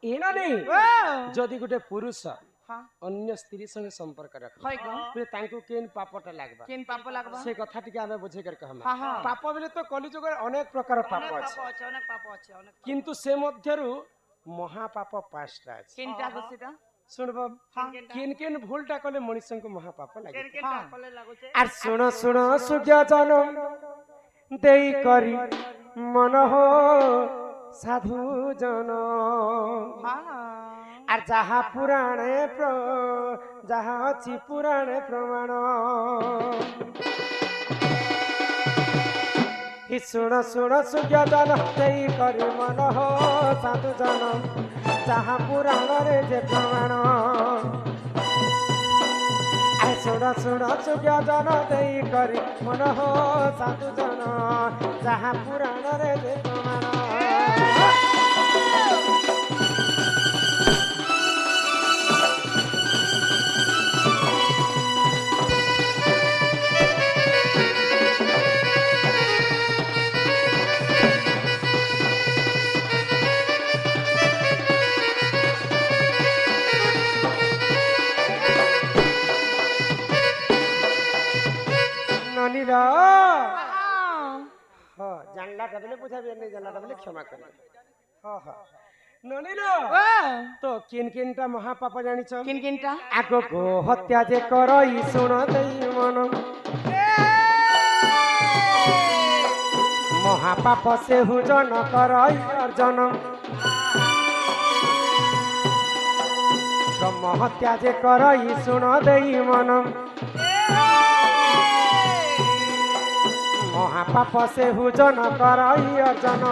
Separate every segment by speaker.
Speaker 1: एना नहीं जदि गोटे पुरुष अन्य स्त्री संगे संपर्क रखे तांको केन पापटा लागबा से कथा टिके आमे बुझे कर कहमा पाप बेले तो कली जुग अनेक प्रकार पाप अछि किंतु से मध्यरु महापाप पांचटा अछि
Speaker 2: किनटा गसिता
Speaker 1: सुनब केन केन भूलटा कले मनुष्य को महापाप लागे आर सुनो सुनो सुज्ञ जन देई करी मन हो साधु जन আর যাহা পুরাণে যাহা অছি পুরাণে প্রমাণ হি শুণ শুণ সুজ্ঞান সেই করি মন হো সাধু জন যাহা পুরাণরে যে প্রমাণ শুণ শুণ সুজ্ঞান সেই করি মন হো সাধু জন যাহা পুরাণরে যে প্রমাণ जानलाटा बेले बुझाबे नहीं जानलाटा बेले क्षमा करे हां हां ननिलो तो किन किनटा महापाप जानिछ
Speaker 2: किन किनटा
Speaker 1: आगो को हत्या जे करई सुन देई मन महापाप से हुजन करई अर्जन ब्रह्म हत्या जे करई सुन देई मन महापाप से हुजन करई अर्जन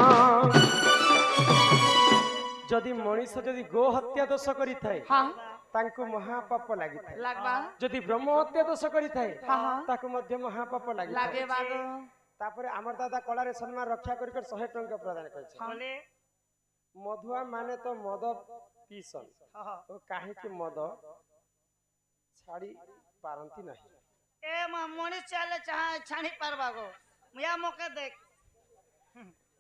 Speaker 1: जदि मनुष्य जदि गो हत्या दोष करि थाए तांको महापाप लागि थाए
Speaker 2: लागबा
Speaker 1: जदि ब्रह्म हत्या दोष करि थाए ताको मध्य महापाप लागि
Speaker 2: लागे बागो
Speaker 1: तापर हमर दादा कलारे सम्मान रक्षा करि कर 100 टंका प्रदान करछ
Speaker 2: बोले
Speaker 1: मधुआ माने तो मद पीसन तो काहे कि मद छाड़ी पारंती नहीं
Speaker 2: ए मनुष्य चाले छाणी पारबागो मुया मके देख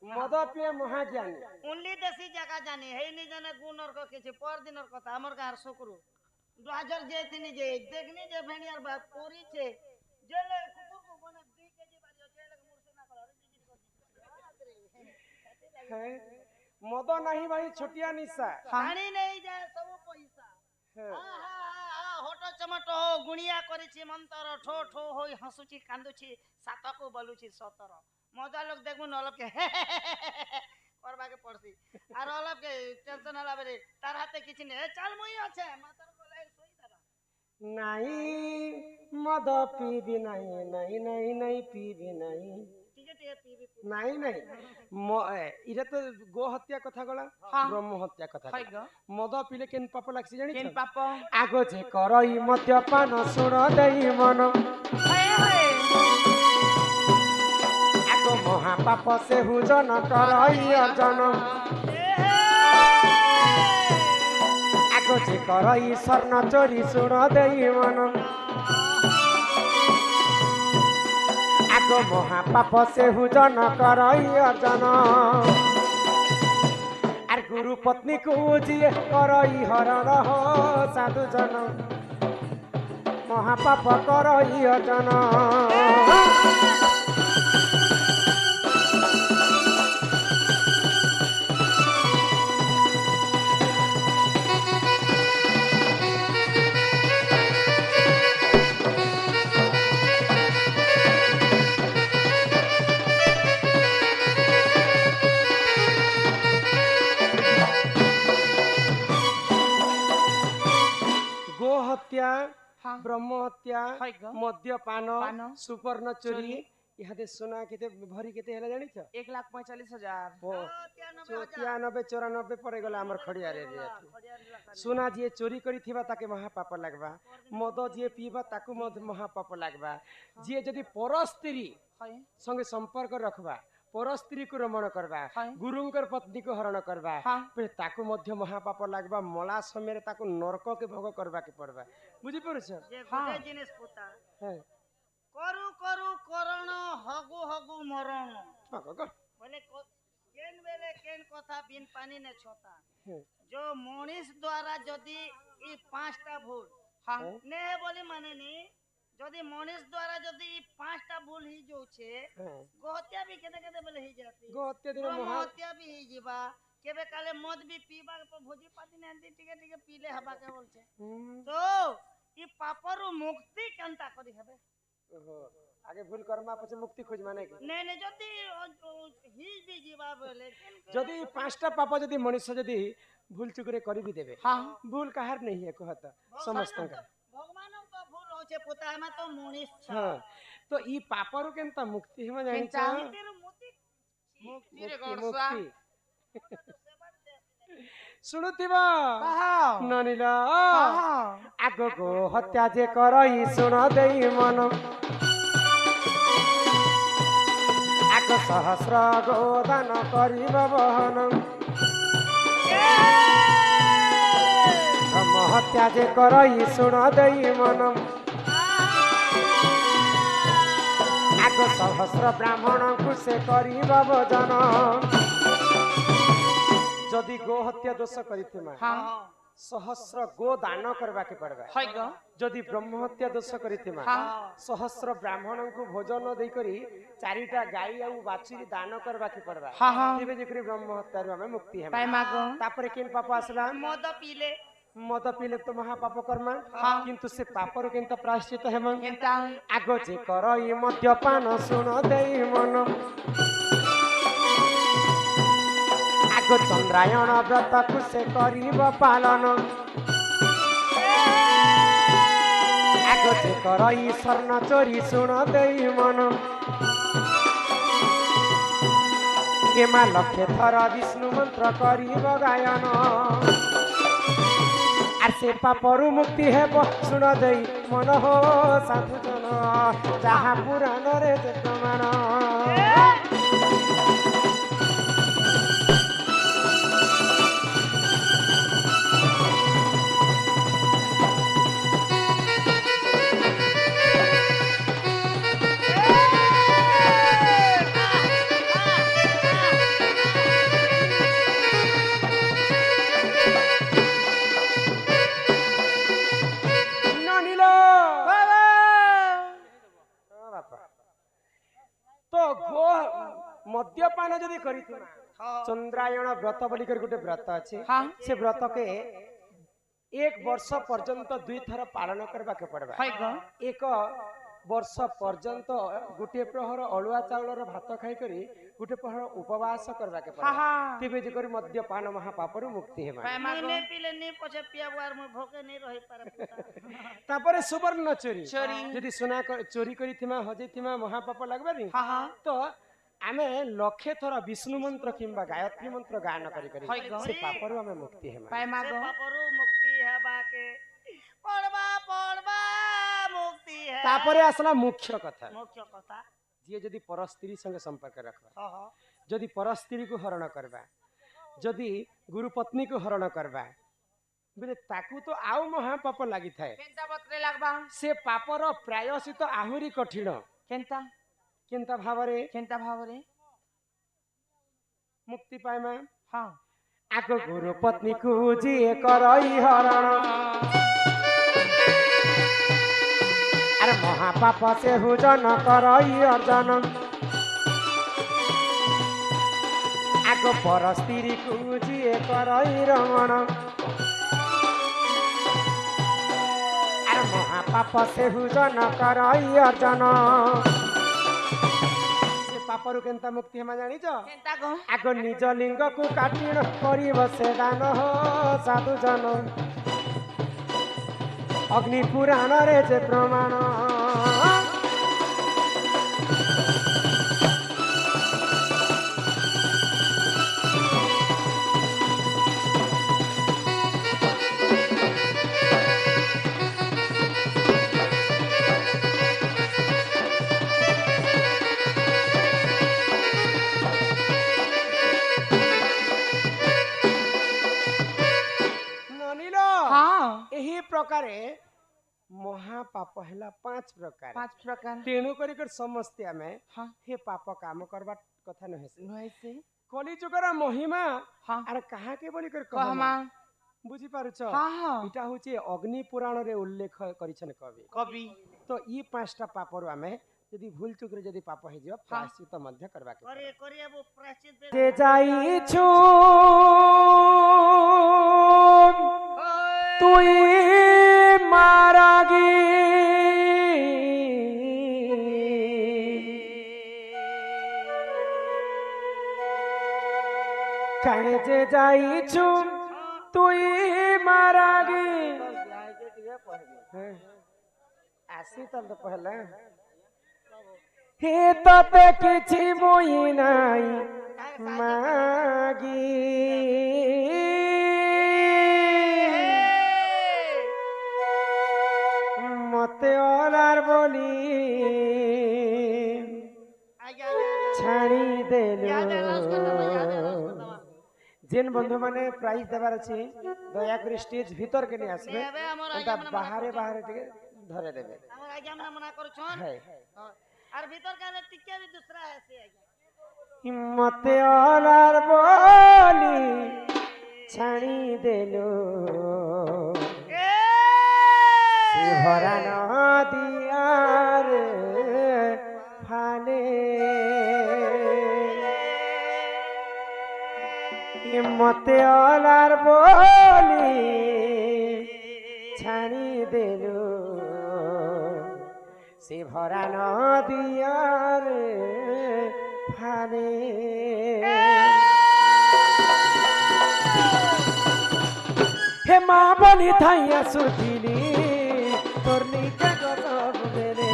Speaker 1: मद पिए महाज्ञानी
Speaker 2: उनली देसी जगह जानी हे नि जने गुणर को किछि पर दिनर कथा हमर गार सुकरू द्वाजर जे तिनी जे देखनी जे भेणियार बा पूरी छे जेले कुकुर को बने 2 केजी बारियो जेले मुरसे ना कर
Speaker 1: है मद नहीं भाई छोटिया निशा
Speaker 2: पानी नहीं जाए सब पैसा होटो चमटो हो गुणिया करिछि मंतर ठो ठो होई हसुची कांदुछि सातको बलुछि 17 मजा लोग देखबो नलब के करबा के पड़सी आर अलग के टेंशन हला बेरे तार हाथे किछि ने चल मुई আছে मातर कोले सोई दादा
Speaker 1: नहीं मद पीबी नहीं नहीं नहीं नहीं पीबी नहीं नहीं नहीं इरा तो गो हत्या कथा गला ब्रह्म हत्या कथा मद पीले केन पाप लागसी जानि
Speaker 2: केन पाप
Speaker 1: आगो जे करई मद्यपान सुन देई मन आगो महापाप से हुजन करई अर्जन आगो जे करई स्वर्ण चोरी सुन देई मन आगो महापाप से हुजन करई अर्जन आर गुरु पत्नी को जिए करई हरण हो साधु जन महापाप करई अर्जन ब्रह्म हत्या मद्यपान सुपर्ण चोरी इहादे सोना केते भरी केते हैला जानि छ
Speaker 2: 1,45,000
Speaker 1: 94 94 परे गला हमर खड़िया रे सोना जे चोरी करी थिबा ताके महापाप लागबा मद जे पीबा ताकू महापाप लागबा जे जदी पर स्त्री संगे संपर्क रखबा पर स्त्री को रमण करबा गुरुंकर पत्नी को हरण करबा पे ताकू मध्य महापाप लागबा मला समय ताकू नरक के भोग करबा के पड़बा बुझी परछ
Speaker 2: जे गुटे जिनिस पुता करू करू करण हगु हगु मरण बोले केन बेले केन कथा बिन पानी ने छोता
Speaker 1: हम्म।
Speaker 2: जो मनीष द्वारा जदि ई पांचटा भूल हाँ
Speaker 1: हम्म।
Speaker 2: ने बोली माने नी जदि मनीष द्वारा जदि ई पांचटा भूल ही जो छे
Speaker 1: हाँ।
Speaker 2: गोहत्या भी केते केते बेले ही जाती
Speaker 1: गोहत्या दिन महा
Speaker 2: गोहत्या भी ही जीवा केबे काले मद भी पीबा पर भोजी पाती ने आंटी टिके टिके पीले हबा के बोलछे तो ई पापरु मुक्ति केनता करी हबे
Speaker 1: ओहो आगे भूल कर्मा पछे मुक्ति खोज माने कि
Speaker 2: ने ने जदि ही भी जीवा बेले
Speaker 1: যদি পাঁচটা পাপ যদি মনুষ্য যদি ভুল চুকরে করি भी দেবে
Speaker 2: हाँ
Speaker 1: ভুল কাহার नहीं है कहत समस्त का
Speaker 2: भगवान तो भूल होचे पुता में तो मनीष छ
Speaker 1: हाँ तो ई पापरु केनता मुक्ति हम जानि छ
Speaker 2: मुक्तिर मुक्ति मुक्ति रे गड़सा
Speaker 1: मुक्ति শুনুথিবা ননিলা আগগো হত্যা যে করই শুন দেই মন আগ সহস্র গোদান করিব বহন ব্রহ্ম হত্যা যে করই শুন দেই মন আগ সহস্র ব্রাহ্মণଙ୍କୁ সে করিব ভোজন যদি গো হত্যা দোষ করিথিমা सहस्र गो दान करबा के पड़बा जदि ब्रह्म हत्या दोष करिथिमा सहस्र ब्राह्मण को भोजन देई करी चारिटा गाई आ बाछी दान करबा के पड़बा तिबे जेकरी ब्रह्म हत्या रो हमें मुक्ति है तापर केन पाप आसला मद पीले तो महा पाप कर्मा किंतु से पापर केनता प्रायश्चित हेम आगो जे करई मद्यपान सुन देई मन आगो चंद्रायण व्रत को से करिब पालन आगो जे करई स्वर्ण चोरी सुन देई मन केमा लक्षे थर विष्णु मंत्र करिब गायन आर से पापरु मुक्ति हेब सुन देई मन हो साधु जन जहा पुराण रे प्रमाण मद्यपान जदि करिथिमा चंद्रायण व्रत बोली कर गुटे व्रत अछि से व्रत के एक वर्ष पर्यंत दुई थर पालन करबा के पड़बा एक वर्ष पर्यंत गुटे प्रहर अळुआ चाउलर भात खाई करी गुटे प्रहर उपवास करबा के पड़बा तिबे जे करी मद्यपान महापापरु मुक्ति हेमा
Speaker 2: ने पीले ने पछे पियाबार में भोके नहीं रही पारे
Speaker 1: तापरे सुवर्ण चोरी यदि सोना चोरी करिथिमा हजेथिमा महापाप लागबानी तो आमे लक्षे थर विष्णु मंत्र किंबा गायत्री मंत्र गायन करी करी से पापरु हमें मुक्ति हेमा
Speaker 2: से पापरु मुक्ति हेबा के पड़बा मुक्ति है
Speaker 1: तापरे आसला मुख्य कथा
Speaker 2: जे
Speaker 1: जदि पर स्त्री संगे संपर्क रखबा जदि पर स्त्री को हरण करबा जदि गुरु पत्नी को हरण करबा बेले ताकू तो आउ महापाप लागि थाए
Speaker 2: केनता बतरे लागबा
Speaker 1: से पापर प्रायश्चित आहुरी कठिन केनता भावरे मुक्ति पाएमा आगो गुरु पत्नी को जी करई हरण अरे महापाप से हुजन करई अर्जन आगो पर स्त्री को जी करई रमण अरे महापाप से हुजन करई अर्जन पापरु केनता मुक्ति हेमा जानी छ आगो निज लिंग को काटिण करिब से दान हो साधु जन अग्नि पुराण रे जे प्रमाण प्रकार महापाप हैला पांच प्रकार तेणु करी समस्या में हे पाप काम करबा कथा नहे से কলিযুগর মহিমা
Speaker 2: হ্যাঁ
Speaker 1: আর কাহাকে বলি করে
Speaker 2: কহমা
Speaker 1: বুঝি পারুছ
Speaker 2: হ্যাঁ হ্যাঁ
Speaker 1: এটা হচ্ছে অগ্নি পুরাণরে উল্লেখ করিছেন কবি
Speaker 2: কবি
Speaker 1: তো ই পাঁচটা পাপরু আমি যদি ভুল চুকরে যদি পাপ হয়ে যাব প্রায়শ্চিত মধ্য করবাকে
Speaker 2: করে করে আবু প্রায়শ্চিত
Speaker 1: যে যাইছু তুই মারাগি কাহে যে যাইছু তুই মারাগি আসি তাহলে তো পহলে হে তাতে কিছু মই নাই মাগি মতে অলার বলি ছাড়ি দেলু যেন বন্ধু মানে প্রাইজ দেবার আছে দয়া করে স্টেজ ভিতর কে নিয়ে আসবে বাহারে বাহারে টিকে ধরে দেবে
Speaker 2: আমার আগে আমরা মনা করছন
Speaker 1: হ্যাঁ
Speaker 2: আর ভিতর কানে টিকে भी दूसरा আছে আগে
Speaker 1: মতে অলার বলি ছাড়ি দেলু ভরা নদিয়ার ফালে মতে অলার বলি ছাড়ি দেলু সে ভরা নদিয়ার ফালে হে মা বলি থাইয়া সুধিলি তোর নিকে গতব বেরে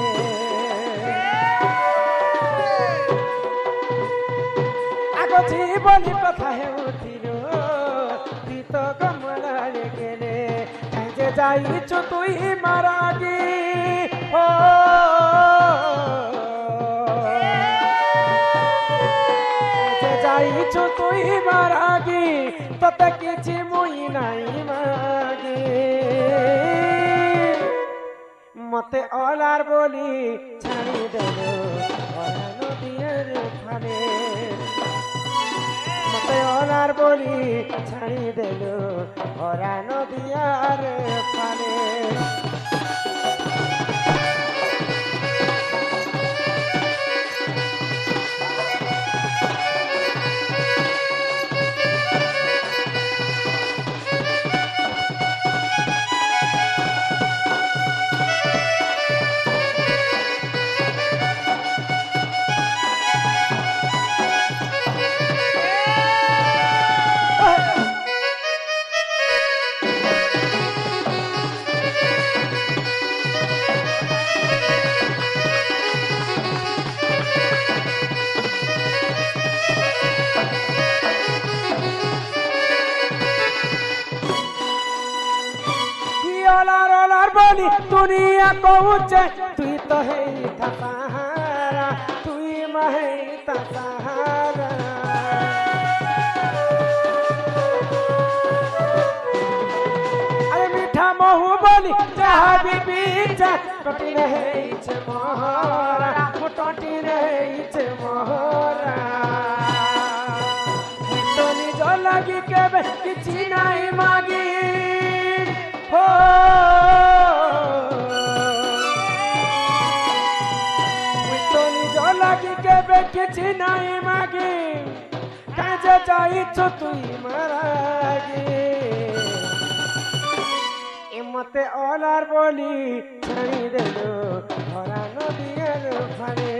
Speaker 1: আগো জীবনী কথা হেউছিল তিত কমলারে গেলে যে যাইছ তুই মারাগি ও যে যাইছ তুই মারাগি ততে কিছু মই নাই মাগি মতে অলার বলি ছাড়ি দেল নদীর ফালে মতে অলার বলি ছাড়ি দেল ভরা নদীর ফালে বলি দুনিয়া কହୁছে তুই তো হেই তাহারা তুই মহেই তাহারা আরে মিঠা মহু বলি যাহা বিবিচা টটি রহেছে মোহরা টটি রহেছে মোহরা তো নিজ লাগি কেবে কিছু নাই মাগি हो तो निज लगी केबे किछि नाही मागी काजे जाइछ तुई मारागी एमते ओलार बोली छाड़ी देलो भरा नदीर फारे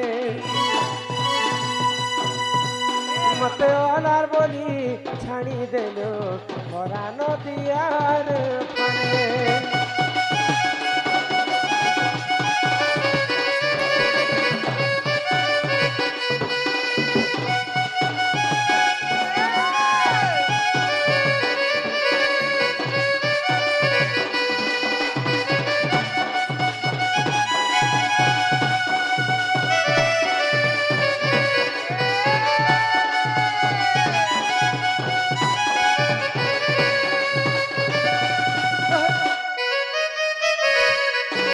Speaker 1: मते ओलार बोली छाड़ी देलो भरा नदीर फारे